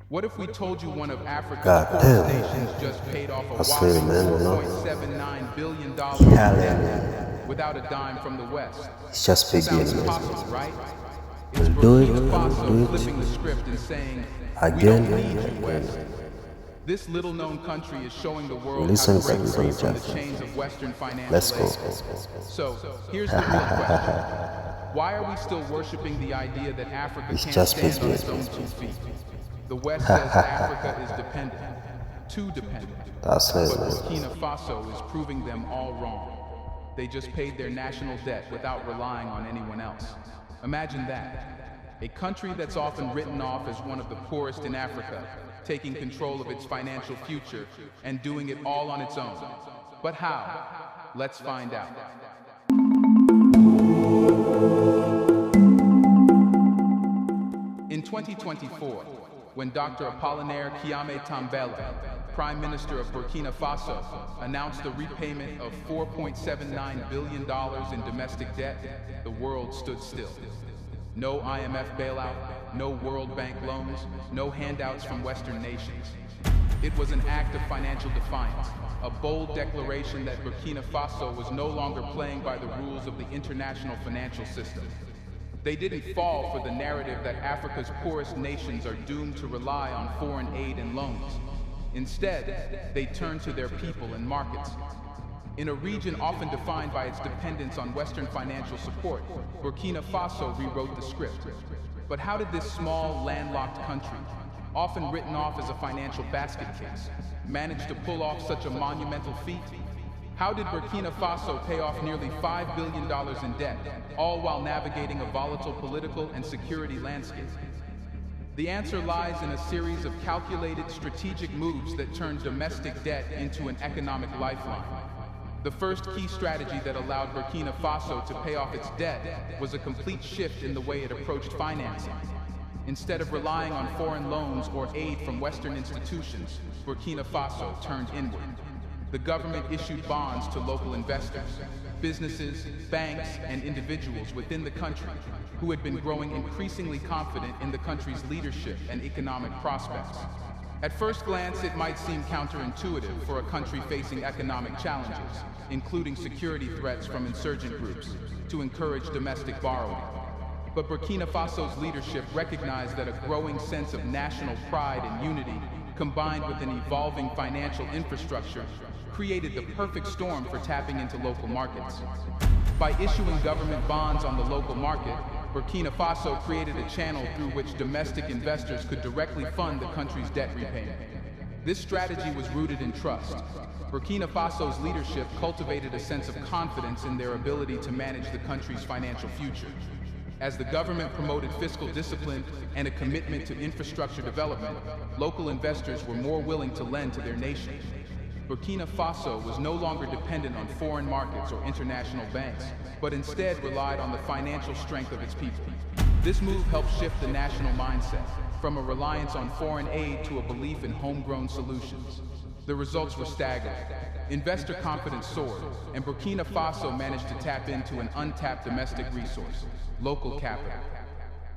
What if we told you one of Africa's God poorest damn. nations just paid off a I swear, whopping man, you know. $4.79 billion in Hallelujah. debt without a dime from the West? It's just Sounds beginning. impossible, right? It's We'll do it, Burkina we'll do Faso it flipping the script and saying, we again don't and need you, West. again. This little-known country is showing the world how Listen to break to free me, from the Jeff. chains of Western financial Let's go. aid. So, here's the real question. Why are we still worshiping the idea that Africa It's can't just stand on business. its own 2 feet? The West says Africa is dependent, too dependent. That's But it, man. Burkina Faso is proving them all wrong. They just paid their national debt without relying on anyone else. Imagine that. A country that's often written off as one of the poorest in Africa, taking control of its financial future and doing it all on its own. But how? Let's find out. In 2024, when Dr. Apollinaire Kiyame Tambela, Prime Minister of Burkina Faso, announced a repayment of $4.79 billion in domestic debt, the world stood still. No IMF bailout, no World Bank loans, no handouts from Western nations. It was an act of financial defiance, a bold declaration that Burkina Faso was no longer playing by the rules of the international financial system. They didn't fall for the narrative that Africa's poorest nations are doomed to rely on foreign aid and loans. Instead, they turned to their people and markets. In a region often defined by its dependence on Western financial support, Burkina Faso rewrote the script. But how did this small, landlocked country, often written off as a financial basket case, manage to pull off such a monumental feat? How did Burkina Faso pay off nearly $5 billion in debt, all while navigating a volatile political and security landscape? The answer lies in a series of calculated strategic moves that turned domestic debt into an economic lifeline. The first key strategy that allowed Burkina Faso to pay off its debt was a complete shift in the way it approached financing. Instead of relying on foreign loans or aid from Western institutions, Burkina Faso turned inward. The government issued bonds to local investors, businesses, banks, and individuals within the country who had been growing increasingly confident in the country's leadership and economic prospects. At first glance, it might seem counterintuitive for a country facing economic challenges, including security threats from insurgent groups, to encourage domestic borrowing. But Burkina Faso's leadership recognized that a growing sense of national pride and unity, combined with an evolving financial infrastructure, created the perfect storm for tapping into local markets. By issuing government bonds on the local market, Burkina Faso created a channel through which domestic investors could directly fund the country's debt repayment. This strategy was rooted in trust. Burkina Faso's leadership cultivated a sense of confidence in their ability to manage the country's financial future. As the government promoted fiscal discipline and a commitment to infrastructure development, local investors were more willing to lend to their nation. Burkina Faso was no longer dependent on foreign markets or international banks, but instead relied on the financial strength of its people. This move helped shift the national mindset, from a reliance on foreign aid to a belief in homegrown solutions. The results were staggering. Investor confidence soared, and Burkina Faso managed to tap into an untapped domestic resource, local capital.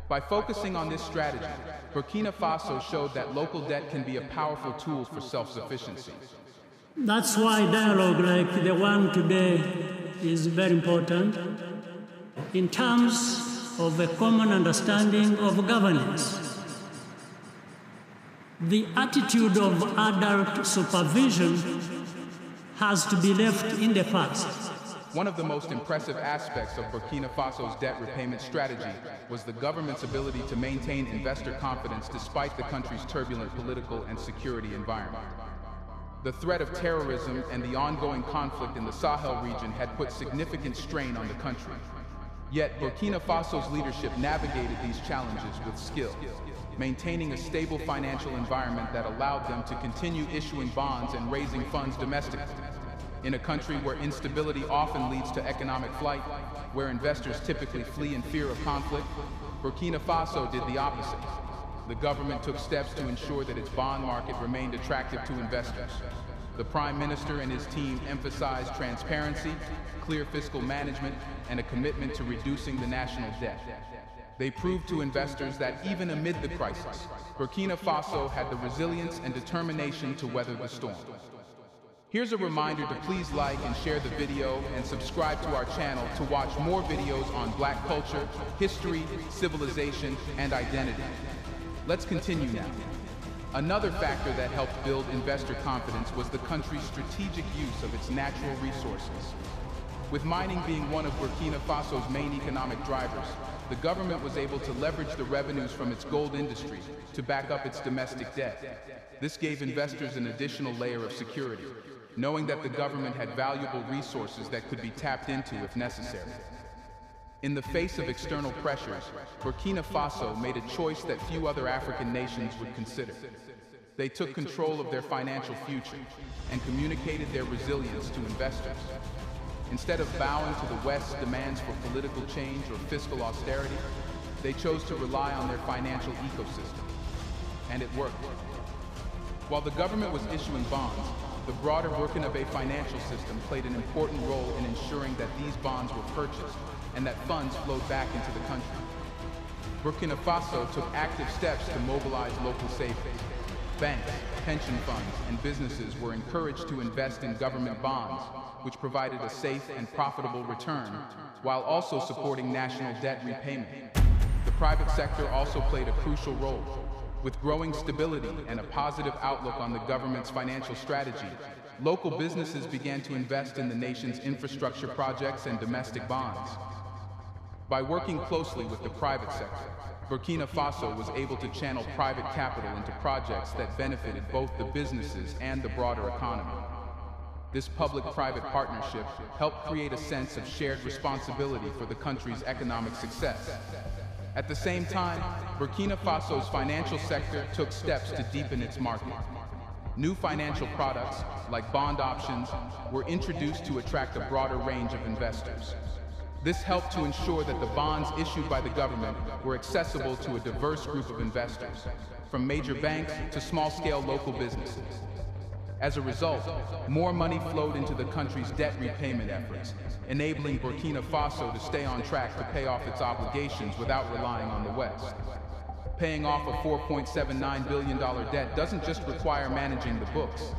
By focusing on this strategy, Burkina Faso showed that local debt can be a powerful tool for self-sufficiency. That's why dialogue like the one today is very important in terms of a common understanding of governance. The attitude of adult supervision has to be left in the past. One of the most impressive aspects of Burkina Faso's debt repayment strategy was the government's ability to maintain investor confidence despite the country's turbulent political and security environment. The threat of terrorism and the ongoing conflict in the Sahel region had put significant strain on the country. Yet Burkina Faso's leadership navigated these challenges with skill, maintaining a stable financial environment that allowed them to continue issuing bonds and raising funds domestically. In a country where instability often leads to economic flight, where investors typically flee in fear of conflict, Burkina Faso did the opposite. The government took steps to ensure that its bond market remained attractive to investors. The Prime Minister and his team emphasized transparency, clear fiscal management, and a commitment to reducing the national debt. They proved to investors that even amid the crisis, Burkina Faso had the resilience and determination to weather the storm. Here's a reminder to please like and share the video and subscribe to our channel to watch more videos on Black culture, history, civilization, and identity. Let's continue now. Another factor that helped build investor confidence was the country's strategic use of its natural resources. With mining being one of Burkina Faso's main economic drivers, the government was able to leverage the revenues from its gold industry to back up its domestic debt. This gave investors an additional layer of security, knowing that the government had valuable resources that could be tapped into if necessary. In the face of external pressures, Burkina Faso made a choice that few other African nations would consider. They took control of their financial future and communicated their resilience to investors. Instead of bowing to the West's demands for political change or fiscal austerity, they chose to rely on their financial ecosystem. And it worked. While the government was issuing bonds, the broader Burkinabe financial system played an important role in ensuring that these bonds were purchased and that funds flowed back into the country. Burkina Faso took active steps to mobilize local savings. Banks, pension funds, and businesses were encouraged to invest in government bonds, which provided a safe and profitable return, while also supporting national debt repayment. The private sector also played a crucial role. With growing stability and a positive outlook on the government's financial strategy, local businesses began to invest in the nation's infrastructure projects and domestic bonds. By working closely with the private sector, Burkina Faso was able to channel private capital into projects that benefited both the businesses and the broader economy. This public-private partnership helped create a sense of shared responsibility for the country's economic success. At the same time, Burkina Faso's financial sector took steps to deepen its market. New financial products, like bond options, were introduced to attract a broader range of investors. This helped to ensure that the bonds issued by the government were accessible to a diverse group of investors, from major banks to small-scale local businesses. As a result, more money flowed into the country's debt repayment efforts, enabling Burkina Faso to stay on track to pay off its obligations without relying on the West. Paying off a $4.79 billion debt doesn't just require managing the books.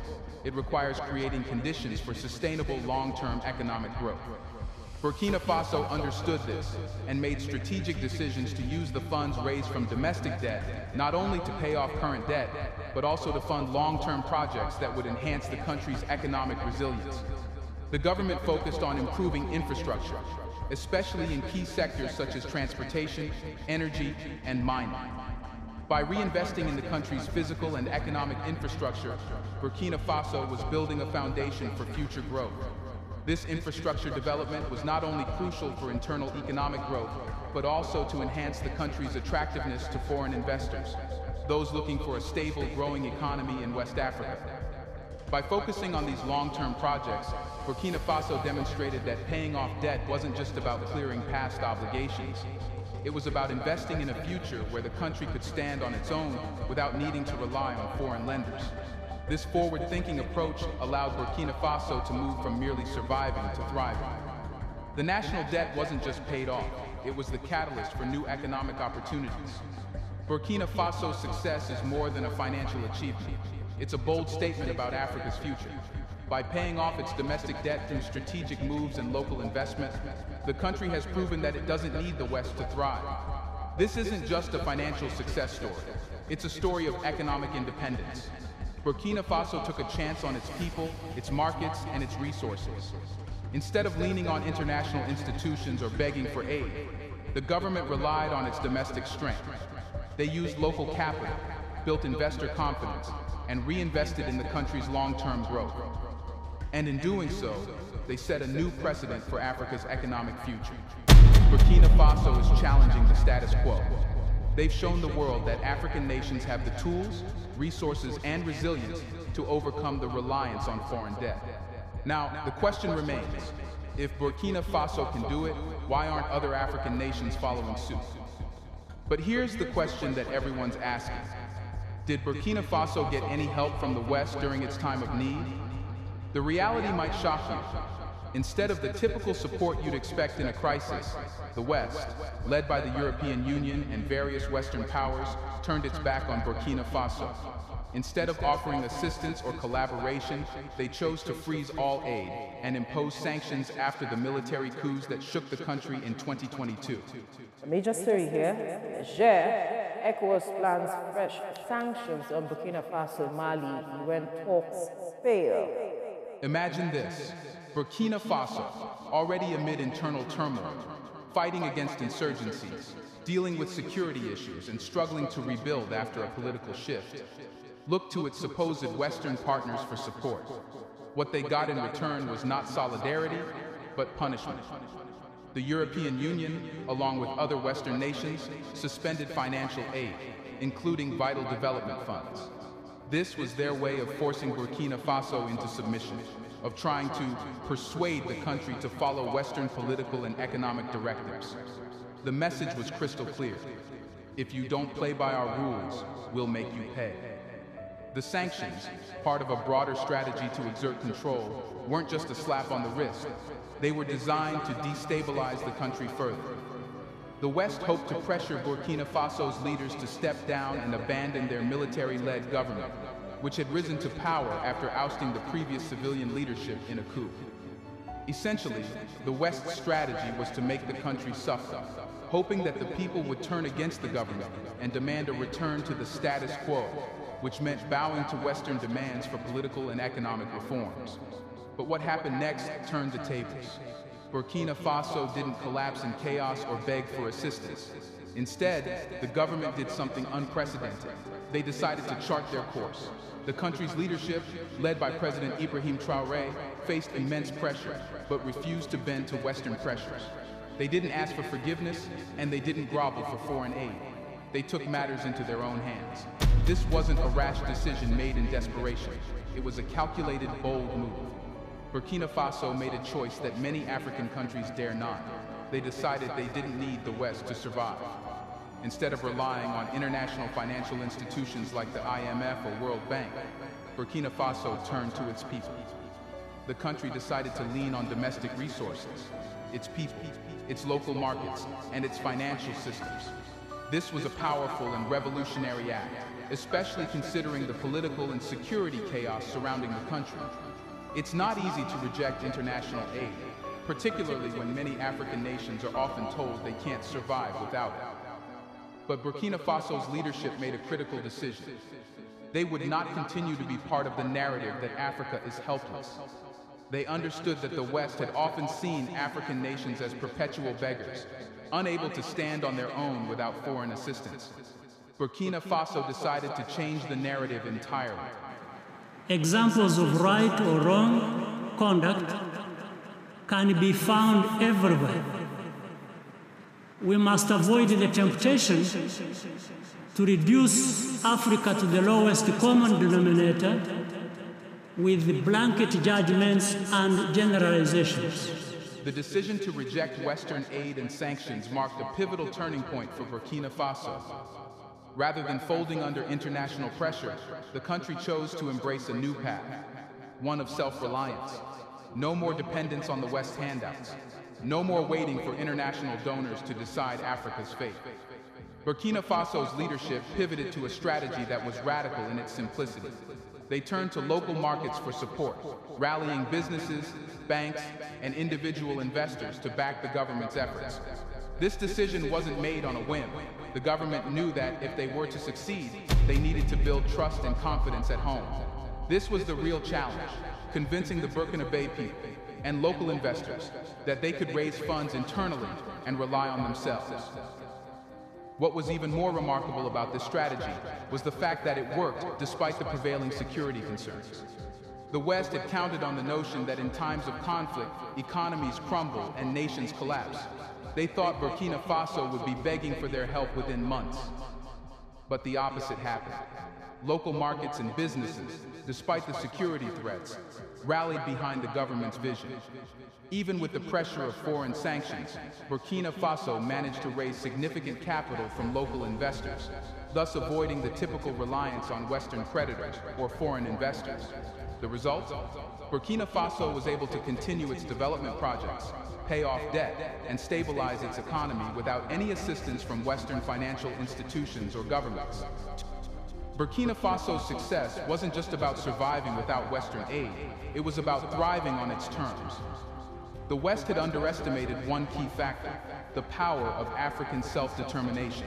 It requires creating conditions for sustainable long-term economic growth. Burkina Faso understood this and made strategic decisions to use the funds raised from domestic debt not only to pay off current debt, but also to fund long-term projects that would enhance the country's economic resilience. The government focused on improving infrastructure, especially in key sectors such as transportation, energy, and mining. By reinvesting in the country's physical and economic infrastructure, Burkina Faso was building a foundation for future growth. This infrastructure development was not only crucial for internal economic growth, but also to enhance the country's attractiveness to foreign investors, those looking for a stable, growing economy in West Africa. By focusing on these long-term projects, Burkina Faso demonstrated that paying off debt wasn't just about clearing past obligations. It was about investing in a future where the country could stand on its own without needing to rely on foreign lenders. This forward-thinking approach allowed Burkina Faso to move from merely surviving to thriving. The national debt wasn't just paid off, it was the catalyst for new economic opportunities. Burkina Faso's success is more than a financial achievement. It's a bold statement about Africa's future. By paying off its domestic debt through strategic moves and local investment, the country has proven that it doesn't need the West to thrive. This isn't just a financial success story, it's a story of economic independence. Burkina Faso took a chance on its people, its markets, and its resources. Instead of leaning on international institutions or begging for aid, the government relied on its domestic strength. They used local capital, built investor confidence, and reinvested in the country's long-term growth. And in doing so, they set a new precedent for Africa's economic future. Burkina Faso is challenging the status quo. They've shown the world that African nations have the tools, resources, and resilience to overcome the reliance on foreign debt. Now, the question remains, if Burkina Faso can do it, why aren't other African nations following suit? But here's the question that everyone's asking. Did Burkina Faso get any help from the West during its time of need? The reality might shock you. Instead of the typical support you'd expect in a crisis, the West, led by the European Union and various Western powers, turned its back on Burkina Faso. Instead of offering assistance or collaboration, they chose to freeze all aid and impose sanctions after the military coups that shook the country in 2022. A major story here. Niger, ECOWAS plans fresh sanctions on Burkina Faso and Mali when talks fail. Imagine this: Burkina Faso, already amid internal turmoil, fighting against insurgencies, dealing with security issues, and struggling to rebuild after a political shift, looked to its supposed Western partners for support. What they got in return was not solidarity, but punishment. The European Union, along with other Western nations, suspended financial aid, including vital development funds. This was their way of forcing Burkina Faso into submission, of trying to persuade the country to follow Western political and economic directives. The message was crystal clear: if you don't play by our rules, we'll make you pay. The sanctions, part of a broader strategy to exert control, weren't just a slap on the wrist. They were designed to destabilize the country further. The West hoped to pressure Burkina Faso's leaders to step down and abandon their military-led government, which had risen to power after ousting the previous civilian leadership in a coup. Essentially, the West's strategy was to make the country suffer, hoping that the people would turn against the government and demand a return to the status quo, which meant bowing to Western demands for political and economic reforms. But what happened next turned the tables. Burkina Faso didn't collapse in chaos or beg for assistance. Instead, the government did something unprecedented. They decided to chart their course. The country's leadership, led by President Ibrahim Traoré, faced immense pressure, but refused to bend to Western pressures. They didn't ask for forgiveness, and they didn't grovel for foreign aid. They took matters into their own hands. This wasn't a rash decision made in desperation. It was a calculated, bold move. Burkina Faso made a choice that many African countries dare not. They decided they didn't need the West to survive. Instead of relying on international financial institutions like the IMF or World Bank, Burkina Faso turned to its people. The country decided to lean on domestic resources, its people, its local markets, and its financial systems. This was a powerful and revolutionary act, especially considering the political and security chaos surrounding the country. It's not easy to reject international aid, particularly when many African nations are often told they can't survive without it. But Burkina Faso's leadership made a critical decision. They would not continue to be part of the narrative that Africa is helpless. They understood that the West had often seen African nations as perpetual beggars, unable to stand on their own without foreign assistance. Burkina Faso decided to change the narrative entirely. Examples of right or wrong conduct can be found everywhere. We must avoid the temptation to reduce Africa to the lowest common denominator with blanket judgments and generalizations. The decision to reject Western aid and sanctions marked a pivotal turning point for Burkina Faso. Rather than folding under international pressure, the country chose to embrace a new path, one of self-reliance. No more dependence on the West's handouts. No more waiting for international donors to decide Africa's fate. Burkina Faso's leadership pivoted to a strategy that was radical in its simplicity. They turned to local markets for support, rallying businesses, banks, and individual investors to back the government's efforts. This decision wasn't made on a whim. The government knew that if they were to succeed, they needed to build trust and confidence at home. This was the real challenge, convincing the Burkinabe people and local investors that they could raise funds internally and rely on themselves. What was even more remarkable about this strategy was the fact that it worked despite the prevailing security concerns. The West had counted on the notion that in times of conflict, economies crumble and nations collapse. They thought Burkina Faso would be begging for their help within months. But the opposite happened. Local markets and businesses, despite the security threats, rallied behind the government's vision. Even with the pressure of foreign sanctions, Burkina Faso managed to raise significant capital from local investors, thus avoiding the typical reliance on Western creditors or foreign investors. The result? Burkina Faso was able to continue its development projects, pay off debt, and stabilize its economy without any assistance from Western financial institutions or governments. Burkina Faso's success wasn't just about surviving without Western aid, it was about thriving on its terms. The West had underestimated one key factor: the power of African self-determination.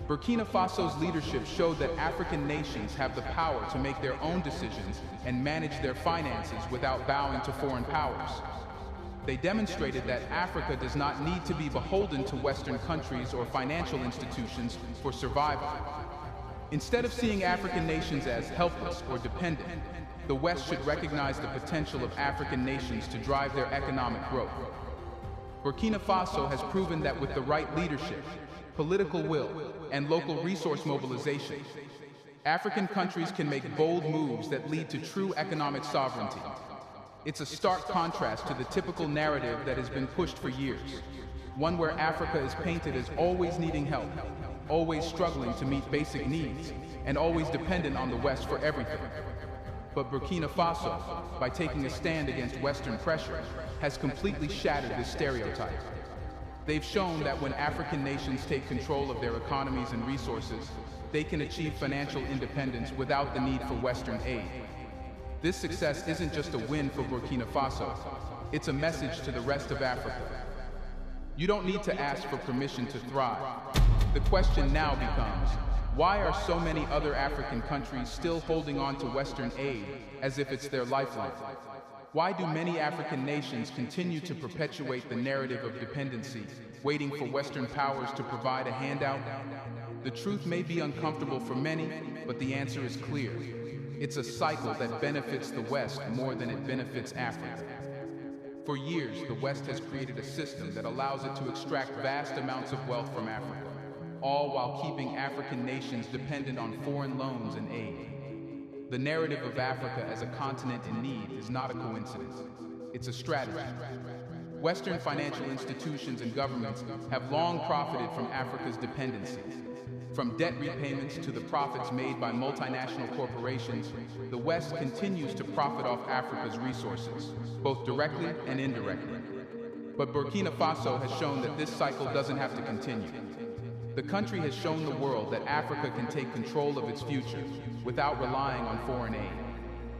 Burkina Faso's leadership showed that African nations have the power to make their own decisions and manage their finances without bowing to foreign powers. They demonstrated that Africa does not need to be beholden to Western countries or financial institutions for survival. Instead of seeing African nations as helpless or dependent, the West should recognize the potential of African nations to drive their economic growth. Burkina Faso has proven that with the right leadership, political will, and local resource mobilization, African countries can make bold moves that lead to true economic sovereignty. It's a stark contrast to the typical narrative that has been pushed for years, one where Africa is painted as always needing help, always struggling to meet basic needs, and always dependent on the West for everything. But Burkina Faso, by taking a stand against Western pressure, has completely shattered this stereotype. They've shown that when African nations take control of their economies and resources, they can achieve financial independence without the need for Western aid. This success isn't just a win for Burkina Faso, it's a message to the rest of Africa. You don't need to ask for permission to thrive. The question now becomes, why are so many other African countries still holding on to Western aid as if it's their lifeline? Why do many African nations continue to perpetuate the narrative of dependency, waiting for Western powers to provide a handout? The truth may be uncomfortable for many, but the answer is clear. It's a cycle that benefits the West more than it benefits Africa. For years, the West has created a system that allows it to extract vast amounts of wealth from Africa, all while keeping African nations dependent on foreign loans and aid. The narrative of Africa as a continent in need is not a coincidence. It's a strategy. Western financial institutions and governments have long profited from Africa's dependency. From debt repayments to the profits made by multinational corporations, the West continues to profit off Africa's resources, both directly and indirectly. But Burkina Faso has shown that this cycle doesn't have to continue. The country has shown the world that Africa can take control of its future without relying on foreign aid.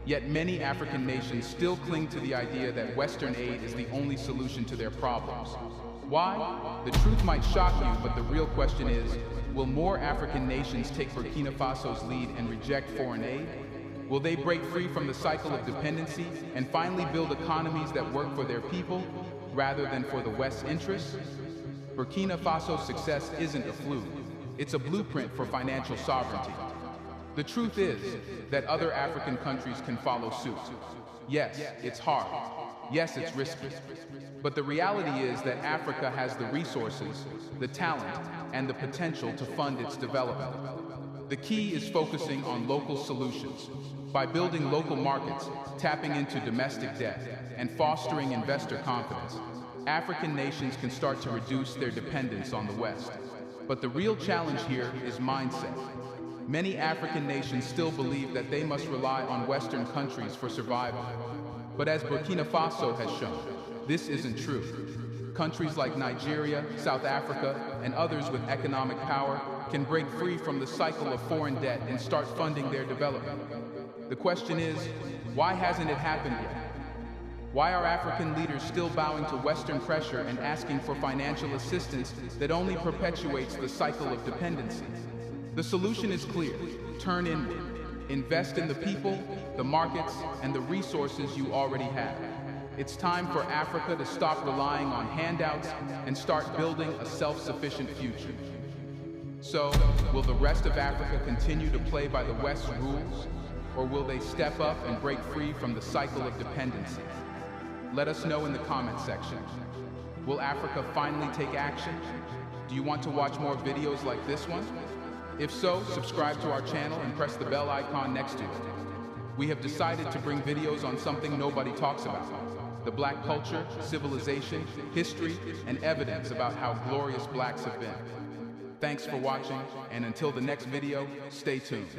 Yet many African nations still cling to the idea that Western aid is the only solution to their problems. Why? The truth might shock you, but the real question is, will more African nations take Burkina Faso's lead and reject foreign aid? Will they break free from the cycle of dependency and finally build economies that work for their people rather than for the West's interests? Burkina Faso's success isn't a fluke. It's a blueprint for financial sovereignty. The truth is that other African countries can follow suit. Yes, it's hard. Yes, it's risky. But the reality is that Africa has the resources, the talent, and the potential to fund its development. The key is focusing on local solutions. By building local markets, tapping into domestic debt, and fostering investor confidence, African nations can start to reduce their dependence on the West. But the real challenge here is mindset. Many African nations still believe that they must rely on Western countries for survival. But as Burkina Faso has shown, this isn't true. Countries like Nigeria, South Africa, and others with economic power can break free from the cycle of foreign debt and start funding their development. The question is, why hasn't it happened yet? Why are African leaders still bowing to Western pressure and asking for financial assistance that only perpetuates the cycle of dependency? The solution is clear. Turn inward. Invest in the people, the markets, and the resources you already have. It's time for Africa to stop relying on handouts and start building a self-sufficient future. So, will the rest of Africa continue to play by the West's rules, or will they step up and break free from the cycle of dependency? Let us know in the comment section. Will Africa finally take action? Do you want to watch more videos like this one? If so, subscribe to our channel and press the bell icon next to it. We have decided to bring videos on something nobody talks about: the black culture, civilization, history, and evidence about how glorious blacks have been. Thanks for watching, and until the next video, stay tuned.